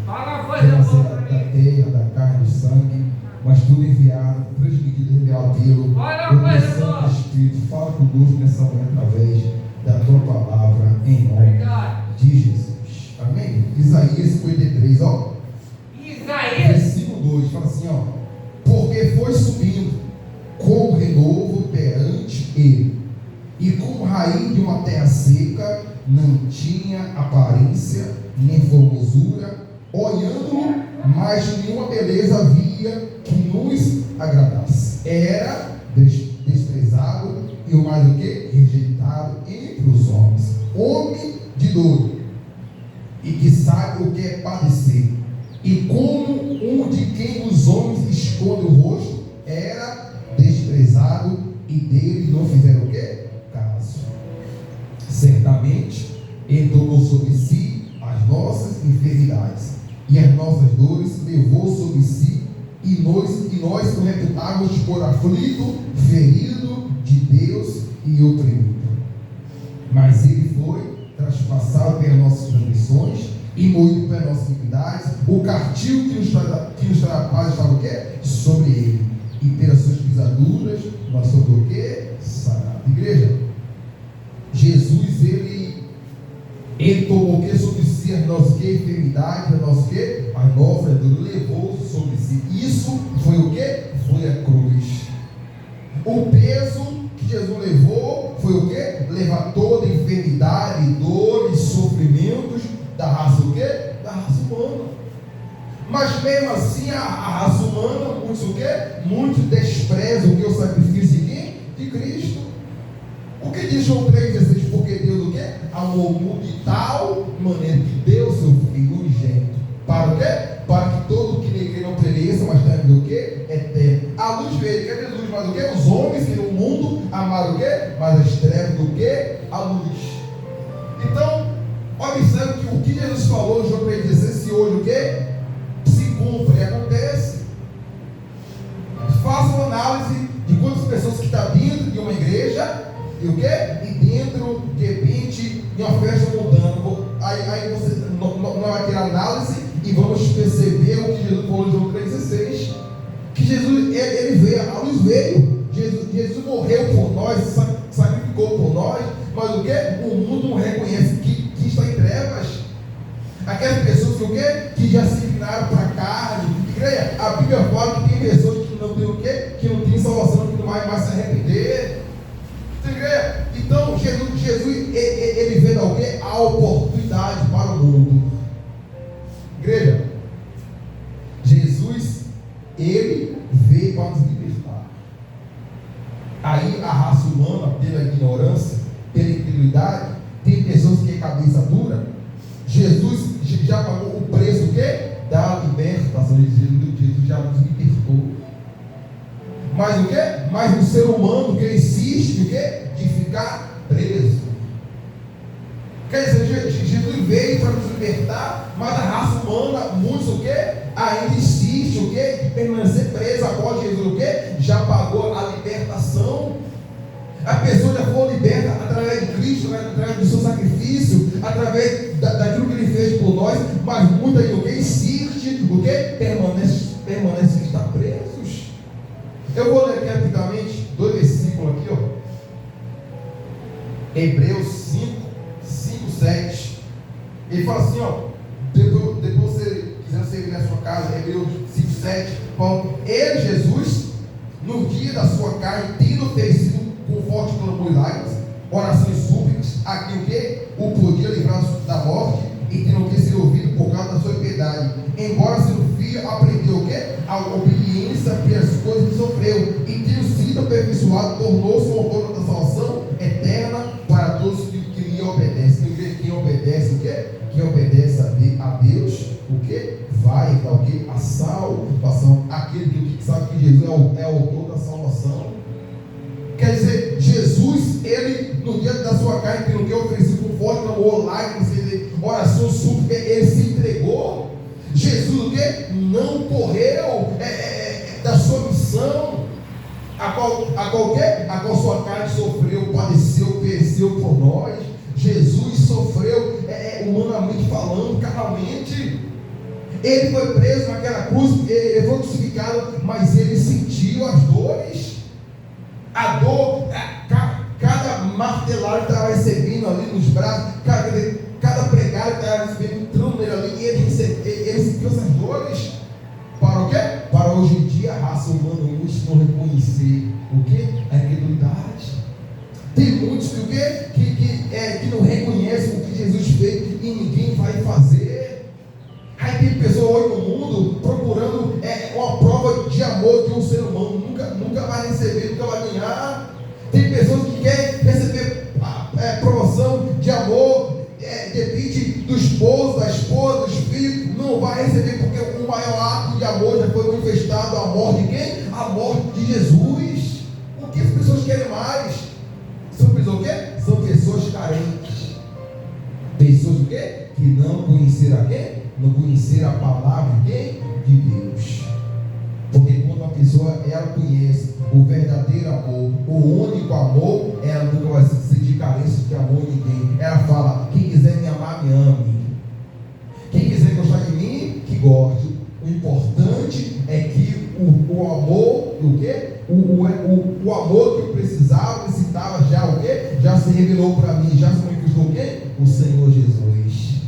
Da terra, da carne e sangue, mas tudo enviado, transmitido, revelado pelo Santo Espírito. Fala conosco nessa manhã através da tua palavra, em nome de Jesus. Amém? Isaías 53, ó. Versículo 2, fala assim, ó. Porque foi subindo com renovo perante ele, e com raiz de uma terra seca, não tinha aparência nem formosura, olhando, mas nenhuma beleza havia que nos agradasse. Era desprezado e o mais o que? Rejeitado entre os homens, homem de dor, e que sabe o que é padecer, e como um de quem os homens escondem o rosto, era desprezado, e dele não fizeram o que? Caso. Certamente ele tomou sobre si as nossas enfermidades e as nossas dores levou sobre si, e nós o reputávamos por aflito, ferido de Deus e oprimido. Mas ele foi traspassado pelas nossas transgressões e moído pelas nossas iniquidades. O castigo que nos traz a paz estava o quê? Sobre ele, e pelas suas pisaduras nós somos o quê? Sarados. Igreja, Jesus, ele tomou o que sobre si? As nossas enfermidades, as nossas dores, levou sobre si. Isso foi o que? Foi a cruz. O peso que Jesus levou foi o que? Levar toda a enfermidade, dores, sofrimentos da raça o quê? Da raça humana. Mas mesmo assim a raça humana, muitos o quê? Muitos desprezam o que? O sacrifício de quem? De Cristo. O que diz João 3,16? Porque Deus o quê? Amou o mundo de tal maneira que deu seu Filho unigênito. Para o quê? Para que todo que nele não pereça, mas tenha do quê? Eterno. A luz veio, que é Jesus, mas o quê? Os homens que no mundo amaram o quê? Mas as trevas do quê? A luz. Então, observe que o que Jesus falou em João 3,16, se hoje o quê? Se cumpre e acontece. Faça uma análise de quantas pessoas que estão dentro de uma igreja e o quê? E dentro, de repente, de uma festa mudando. Aí você não vai ter análise e vamos perceber o que Jesus falou em João 3,16. Que Jesus, ele veio, a luz veio. Jesus morreu por nós, sacrificou por nós, mas o quê? O mundo não reconhece que está em trevas. Aquelas pessoas que o quê? Que já se inclinaram para a carne. Igreja, a Bíblia fala que tem pessoas que não tem o quê? Que não tem salvação, que não vai mais se arrepender. Então Jesus ele vê dar o quê? A oportunidade para o mundo. Igreja, Jesus, ele veio para nos libertar. Aí a raça humana, pela ignorância, pela incredulidade, tem pessoas que é cabeça dura. Jesus já pagou o preço o quê? Da libertação. Jesus já nos libertou. Mas o quê? Mas o ser humano que insiste o quê? De ficar preso. Quer dizer, Jesus veio para nos libertar, mas a raça humana, muitos o quê? Ainda insiste o quê? De permanecer preso. Agora Jesus o quê? Já pagou a libertação. A pessoa já foi liberta através de Cristo, através do seu sacrifício, através daquilo que ele fez por nós, mas muita gente o quê? Insiste, o quê? Permanece que está presos. Eu vou ler aqui rapidamente 2 versículos aqui, ó. Hebreus 5, 7. Ele fala assim, ó. Depois você quiser seguir na sua casa, Hebreus 5, 7. Paulo, ele, Jesus, no dia da sua carne, tendo oferecido com forte clamor e lágrimas, orações e súplicas, a quem o quê? O podia livrar da morte, e tendo que ser ouvido por causa da sua piedade. Embora sendo filho, aprendeu o quê? A obediência pelas coisas que sofreu, e tendo sido aperfeiçoado, tornou-se um autor da salvação eterna para todos que lhe obedecem. Quem obedece o quê? Quem obedece a Deus, o quê? Vai para o quê? A salvação. Aquele que sabe que Jesus é o autor da salvação. Quer dizer, Jesus, ele, no dia da sua carne, que não quer oferecer com forte clamor, lágrimas, oração, súplica, ele se entregou. Jesus, o quê? Não correu da sua missão, a qual sua carne sofreu, padeceu, pereceu por nós. Jesus sofreu, humanamente falando, carnalmente. Ele foi preso naquela cruz, ele foi crucificado, mas ele sentiu as dores. A dor, cada martelada que estava recebendo ali nos braços, cada pregado que estava recebendo, entrando nele ali, e ele sentiu essas dores. Para o quê? Para hoje em dia a raça humana hoje não reconhecer o quê? A incredulidade. Tem muitos que o quê? Que não reconhecem o que Jesus fez e ninguém vai fazer. Aí tem pessoas hoje no mundo procurando uma prova de amor de um ser humano, nunca vai receber, nunca vai ganhar. Tem pessoas que querem receber promoção de amor, depende do esposo, da esposa, dos filhos, não vai receber, porque o maior ato de amor já foi manifestado, a morte de quem? A morte de Jesus. O que as pessoas querem mais? São pessoas o quê? São pessoas carentes. Pessoas o quê? Que não conheceram a quem? Não conheceram a palavra de quem? De Deus. Porque quando a pessoa ela conhece o verdadeiro amor, o único amor, ela nunca vai sentir carência de amor em ninguém. Ela fala: quem quiser me amar, me ame. Quem quiser gostar de mim, que goste. O importante é que o amor, o quê? O amor que eu necessitava já o quê? Já se revelou para mim, já se manifestou o quê? O Senhor Jesus.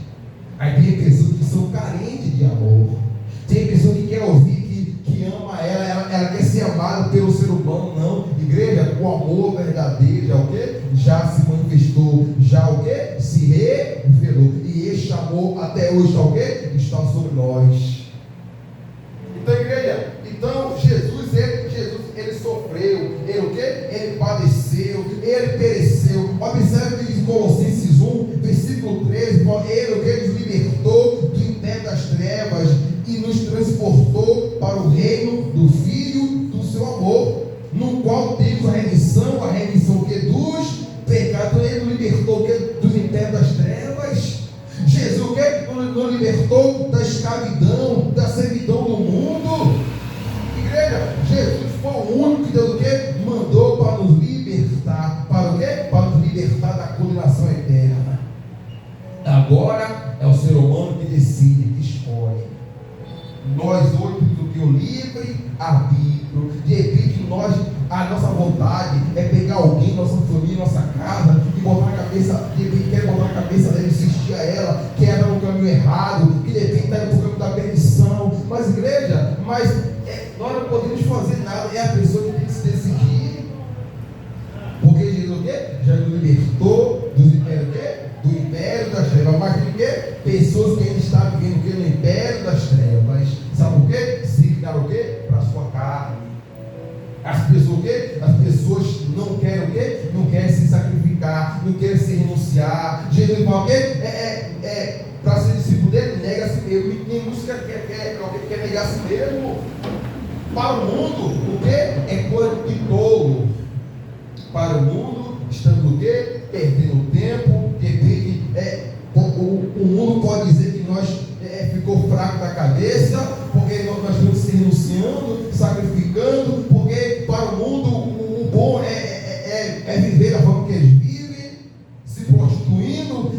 Aí tem pessoas que são carentes de amor. Tem pessoas que querem ouvir que ama ela quer ser amada pelo ser humano. Não, igreja, o amor verdadeiro já o quê? Já se manifestou, já o quê? Se revelou. E este amor até hoje está o quê? Está sobre nós. Então, igreja, Jesus ele sofreu, ele o quê? Ele padeceu, ele pereceu. Observe que em Colossenses 1, versículo 13, ele o que nos libertou do império das trevas e nos transportou para o reino do Filho do seu amor, no qual temos a remissão que dos pecados. Ele nos libertou dos impérios das trevas. Jesus o que? Nos libertou da escravidão, da servidão do mundo. Igreja, Jesus foi o único que Deus o que? Mandou para nos libertar. Para o quê? Para nos libertar da condenação eterna. Agora é o ser humano que decide, que escolhe. Nós hoje temos o que? O livre arbítrio. De repente a nossa vontade é pegar alguém, nossa família, nossa casa, e botar na cabeça, de repente quer botar na cabeça dela, insistir a ela, que ela está no caminho errado, que de repente está no caminho da perdição. Mas igreja, nós não podemos fazer nada, é a pessoa que tem que se decidir. Porque Jesus o quê? Já nos libertou do império das trevas. Mas de quê? Pessoas que ainda estão vivendo o quê? No império das trevas. Sabe o quê? Se ficar o quê? Para a sua carne. As pessoas o quê? As pessoas não querem o quê? Não querem se sacrificar, não querem se renunciar. Jesus fala o quê? Para ser discípulo dele, nega a si mesmo. Ninguém música quer negar a si mesmo. Para o mundo, o quê? É coisa de tolo. Para o mundo, estando o quê? Perdendo tempo. De repente, o mundo pode dizer que nós ficou fraco da cabeça, porque nós estamos se renunciando, sacrificando, porque para o mundo o bom é viver da forma que eles vivem, se prostituindo,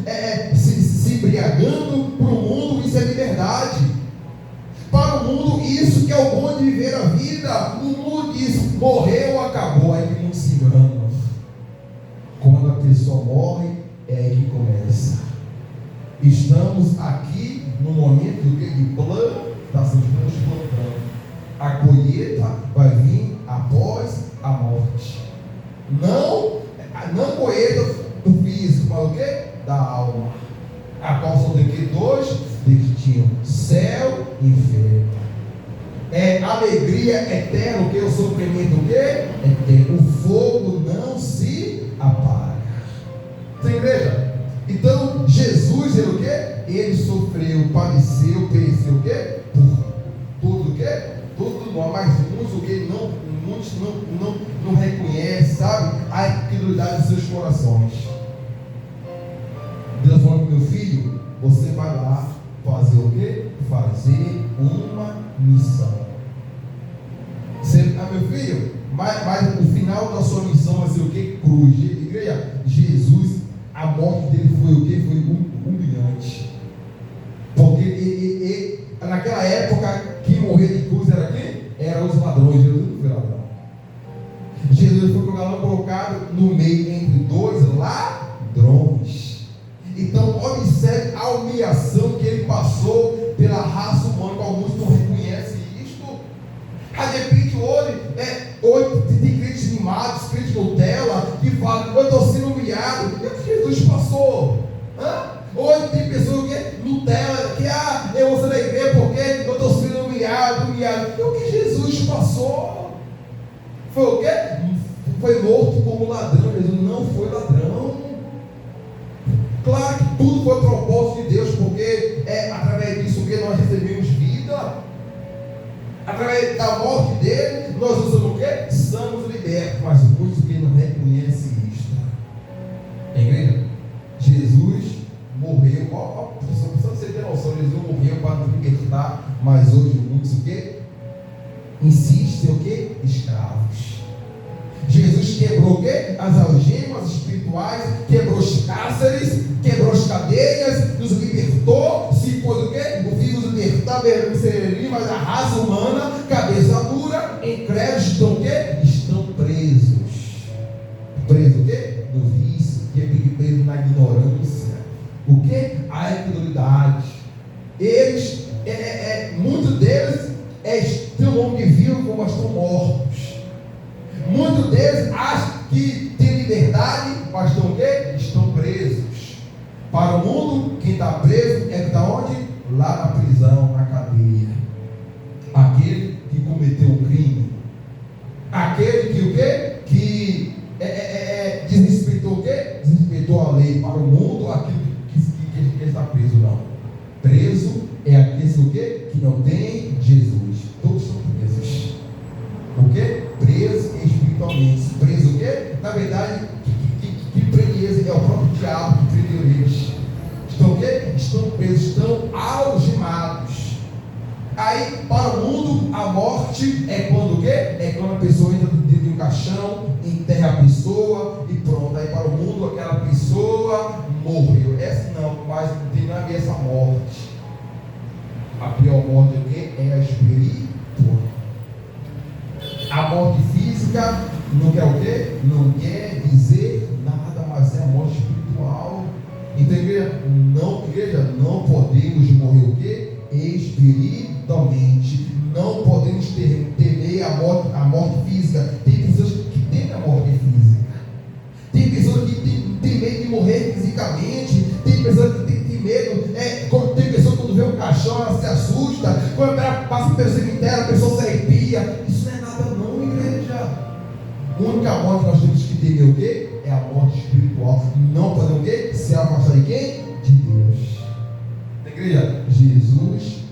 se embriagando. Para o mundo isso é liberdade. Para o mundo isso que é o bom de viver a vida. O mundo diz: morreu, acabou. Aí que não se engana. Quando a pessoa morre, é aí que começa. Estamos aqui no momento de plantação, estamos plantando. A colheita vai vir após a morte. Não colheita do físico, mas o quê? Da alma. A qual são de que? Dois destinos: céu e inferno. Alegria eterna, o que? O sofrimento o quê? Eterno. O fogo não se apaga. Então, igreja, então Jesus, ele o quê? Ele sofreu, padeceu, pereceu o quê? Por tudo o quê? Tudo nós, mas muitos o quê? Muitos não reconhecem, sabe? A incredulidade dos seus corações. Deus falou: meu filho, você vai lá fazer o quê? Fazer uma missão. Meu filho, mas o final da sua missão vai ser o quê? Cruz. Igreja, Jesus, a morte dele foi o quê? Foi humilhante. Porque naquela época, quem morria de cruz era quem? Eram os ladrões. Jesus não foi ladrão. Jesus foi colocado no meio entre dois ladrões. Então observe a humilhação que ele passou pela raça humana, que alguns não reconhecem isto. De repente hoje tem crentes mimados, crentes Nutella, que falam: eu estou sendo humilhado. E o que Jesus passou? Hoje tem pessoas que Nutella, que eu vou ser da igreja porque eu estou sendo humilhado. E o que Jesus passou? Foi o quê? Foi morto como ladrão. Jesus não foi ladrão. Claro que tudo foi propósito de Deus, porque é através disso que nós recebemos vida. Através da morte dele, nós usamos o quê? Somos libertos. Mas muitos que não reconhecem isto. Igreja, Jesus morreu. Só você ter noção, Jesus morreu para nos libertar. Mas hoje muitos o quê? Insistem o quê? Escravos. Jesus quebrou o quê? As algemas espirituais, quebrou os cárceres, quebrou as cadeias, nos libertou. Se pôs o quê? O filho nos libertar, mas a raça humana, cabeça dura, incrédulos, estão o quê? Estão presos. Presos o quê? No vício, presos na ignorância. O quê? A incredulidade. Eles, muitos deles têm o nome de vivo, mas estão mortos. Muitos deles acham que têm liberdade, mas estão o quê? Estão presos. Para o mundo, quem está preso é que está onde? Lá na prisão, na cadeia. Aquele que cometeu o crime. Aquele que o quê? Que desrespeitou o quê? Desrespeitou a lei. Para o mundo, aquilo que está preso, não. Preso é aquele o quê? Que não tem Jesus. Todos são presos. O quê? Preso espiritualmente. Preso o quê? Na verdade, que prende eles é o próprio diabo que prendeu eles. Estão o quê? Estão presos, estão algemados. Aí, para o mundo, a morte é quando o quê? É quando a pessoa entra dentro de um caixão, enterra a pessoa e pronto. Aí, para o mundo, aquela pessoa morreu. Essa não, mas não tem nada a ver essa morte. A pior morte é o quê? É a espiritual. A morte física não quer o quê? Não quer dizer nada, mas é a morte espiritual. Então, igreja, não podemos morrer o quê? Espiritualmente. Não podemos temer a morte física. Tem pessoas que temem a morte física. Tem pessoas que têm medo de morrer fisicamente. Tem pessoas que têm medo. Tem pessoas que quando vê um caixão, ela se assusta. Quando ela passa pelo cemitério, a pessoa se arrepia. Isso não é nada não, igreja. A única morte que nós temos que temer o quê? É a morte espiritual. Não podemos o quê? Se afastar de quem? De Deus. Igreja, Jesus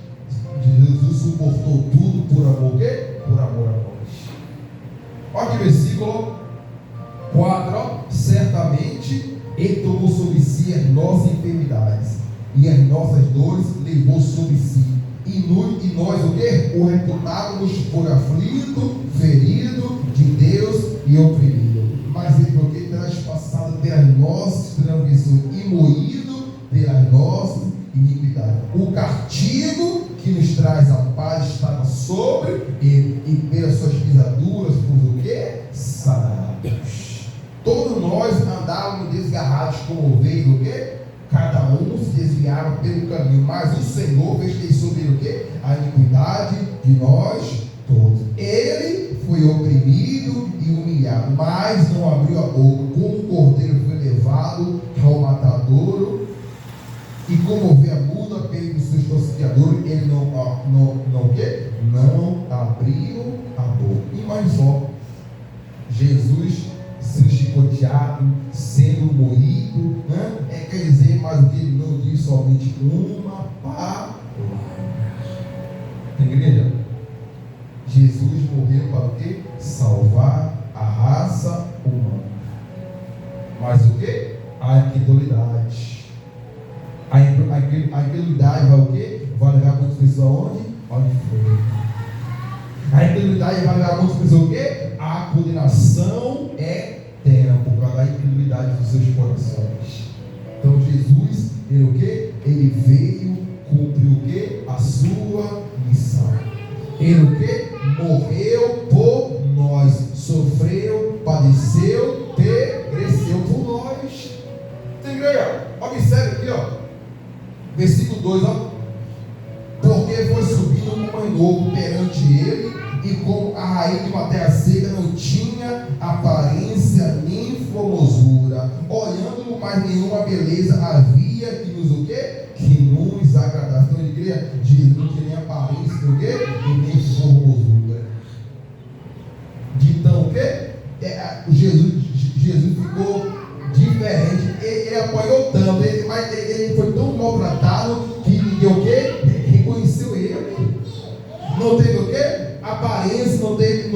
suportou tudo por amor o quê? Por amor a nós. Olha que versículo 4, ó. Certamente Ele tomou sobre si as nossas enfermidades e as nossas dores levou sobre si. E nós o quê? O reputávamos por aflito, ferido de Deus e oprimido. Mas Ele foi o quê? Transpassado pelas nossas transgressões e moído pelas nossas iniquidades. O castigo que nos traz a paz estava sobre Ele, e pelas suas pisaduras fomos o quê? Sarados. Todos nós andávamos desgarrados como ovelhas, o quê? Cada um se desviava pelo caminho, mas o Senhor fez sobre ele o quê? A iniquidade de nós todos. Ele foi oprimido e humilhado, mas não abriu a boca. Como o cordeiro foi levado ao matadouro, e como ovelha muda perante os seus tosqueadores, ele não abriu a boca. Imagine só, Jesus sendo chicoteado, sendo moído, né? Quer dizer, mas ele não diz somente uma palavra. Igreja, Jesus morreu para o quê? Salvar a raça humana. Mas o quê? A incredulidade. A incredulidade vai o quê? Vai levar muitas pessoas aonde? Ao inferno. A incredulidade vai levar muitas pessoas o quê? A condenação eterna por causa da incredulidade dos seus corações. Então Jesus, ele o quê? Ele veio cumprir o quê? A sua sua missão. Ele o quê? Morreu por nós, sofreu, padeceu, pereceu por nós. Tem igreja? Observe aqui, ó. Versículo 2, ó. Porque foi subindo como novo perante ele, e como a raiz de uma terra seca não tinha aparência nem formosura, olhando-no, mas nenhuma beleza havia que nos o quê? Que nos agradasse. Então, igreja, Jesus não tinha nem aparência do quê? E nem formosura. De então, o quê? Jesus ficou diferente. Ele apanhou tanto, mas ele foi tão maltratado que ninguém o quê? Reconheceu ele. Não teve o quê? Aparência, não teve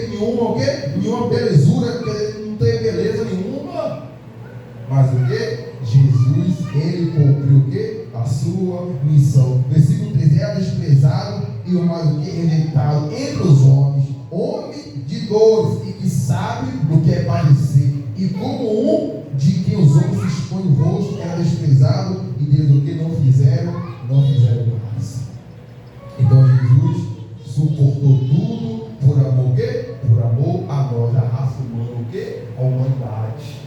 nenhuma o quê? Nenhuma belezura, não teve beleza nenhuma. Mas o quê? Jesus, ele cumpriu o quê? A sua missão. Versículo 13: era desprezado e o mais o quê? Rejeitado entre os homens, homem de dores e que sabe o que é padecer, e como um de quem os homens se expõem o rosto, era desprezado, e Deus o que não fizeram mais. Então Jesus suportou tudo por amor o quê? Por amor a nós, a raça humana, o quê? A humanidade.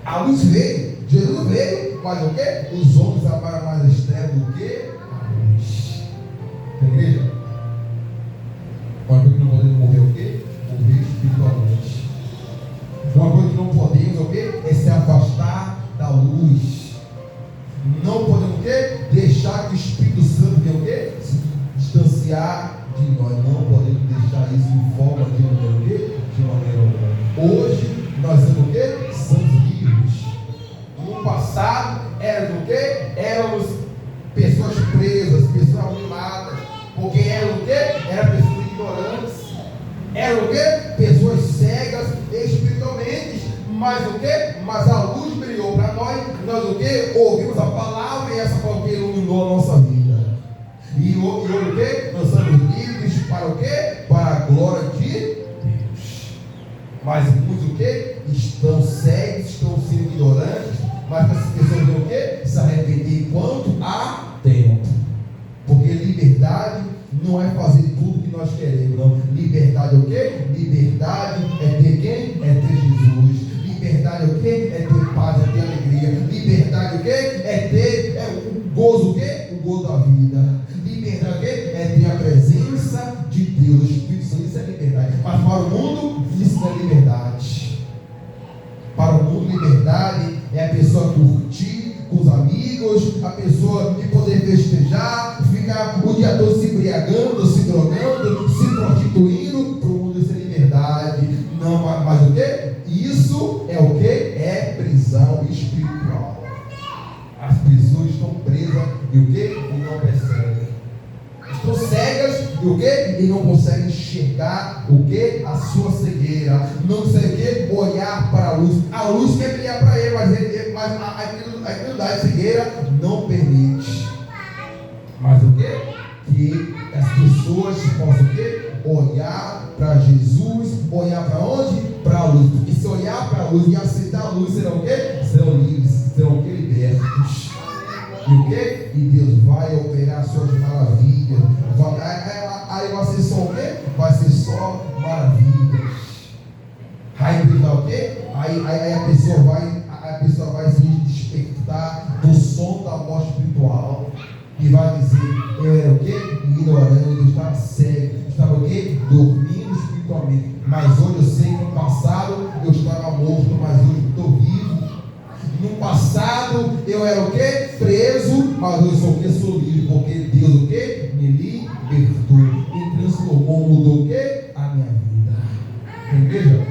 A luz veio, Jesus veio, mas o quê? Os homens amaram mais as trevas do que a luz. Igreja? Uma coisa que não podemos morrer o quê? Morrer espiritualmente. Uma coisa que não podemos o quê? É se afastar da luz. Não podemos o quê? Deixar que o Espírito Santo venha o quê? Se distanciar de nós. Não podemos deixar isso de forma de maneira alguma. Hoje nós somos o quê? Somos livres. No passado éramos o quê? Éramos pessoas presas, pessoas algemadas. Porque eram o quê? Eram pessoas ignorantes. Eram o quê? Pessoas cegas espiritualmente. Mas o quê? Mas a luz brilhou para nós. Nós o quê? Ouvimos a palavra e essa palavra iluminou a nossa vida. E hoje o quê? Nós somos livres para o quê? Para a glória de Deus. Mas muitos o quê? Estão cegos, estão sendo ignorantes. Mas essas pessoas vão o quê? Se arrepender enquanto há tempo. Porque liberdade não é fazer tudo que nós queremos, não. Liberdade é o quê? Liberdade é ter quem? É ter Jesus. Liberdade é o quê? É ter paz, é ter alegria. Liberdade é o quê? É ter o gozo, o quê? O gozo da vida. Liberdade é o quê? É ter a presença de Deus, o Espírito Santo. Isso é liberdade. Mas para o mundo, isso não é liberdade. Para o mundo, liberdade é a pessoa curtir com os amigos, a pessoa de poder festejar, ficar o dia todo se embriagando, se drogando, se prostituindo. Para o mundo isso é liberdade. Não, mas o quê? Isso é o quê? É prisão espiritual. As pessoas estão presas e o quê? E não percebem. Estão cegas e o quê? E não conseguem enxergar o quê? A sua cegueira. Não conseguem o quê? Olhar para a luz. A luz quer brilhar para ele, mas a incredulidade, a cegueira não permite. Mas o quê? Que as pessoas possam o quê? Olhar para Jesus, olhar para onde? Para a luz. Porque se olhar para a luz e aceitar a luz, serão o quê? Serão livres, serão o quê? Libertos. E o quê? E Deus vai operar suas maravilhas. Aí vai ser só o quê? Vai ser só maravilhas. Aí Deus vai o quê? Aí a pessoa vai se despertar do som da morte espiritual. E vai dizer, eu era o quê? Ignorante, eu estava cego, estava o quê? Dormindo espiritualmente. Mas hoje eu sei que no passado eu estava morto, mas hoje eu estou vivo. No passado eu era o quê? Preso, mas hoje sou o quê? Sou livre, porque Deus o quê? Me libertou, me transformou, mudou o quê? A minha vida. Igreja?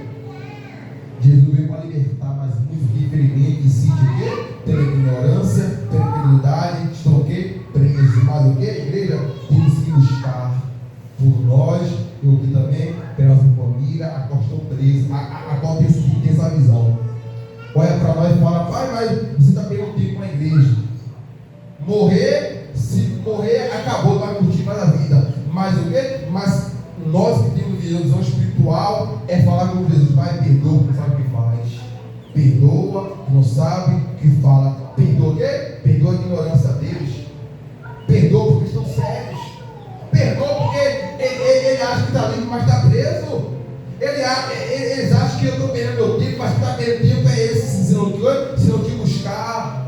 Jesus veio para libertar, mas muitos infelizmente decidem o quê? Pela ignorância, pela incredulidade, estão o quê? Presos. Mas o quê, igreja? Temos que buscar por nós e o que também pela nossa família, a qual estão presos, a qual tem essa visão. Olha para nós e fala, pai, mas você está perdendo tempo na igreja. Se morrer, acabou, não vai curtir mais a vida. Mas o quê? Mas nós que temos visão espiritual é falar com Jesus, pai, perdoa, não sabe o que faz. Perdoa, não sabe o que fala. Perdoa o quê? Perdoa a ignorância deles. Perdoa porque estão estou perdendo meu tempo, mas está perdendo tempo é esse, se não que buscar.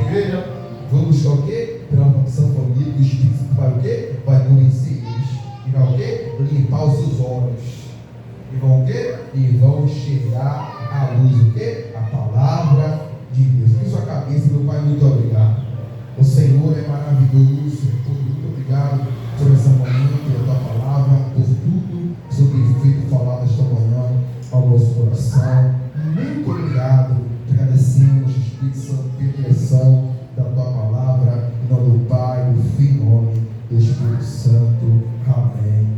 Igreja, vamos buscar o quê? Pela nossa família, o Espírito Santo vai o quê? Vai convencer eles. E vai o quê? Limpar os seus olhos. E vão o quê? E vão enxergar a luz, o quê? A palavra de Deus. Em sua cabeça, meu Pai, muito obrigado. O Senhor é maravilhoso. Muito obrigado por essa manhã, pela tua palavra, por tudo sobre o feito falado esta manhã ao nosso coração. Muito obrigado. Te agradecemos, Espírito Santo, pela direção da tua palavra, em nome do Pai, do Filho e do Espírito Santo. Amém.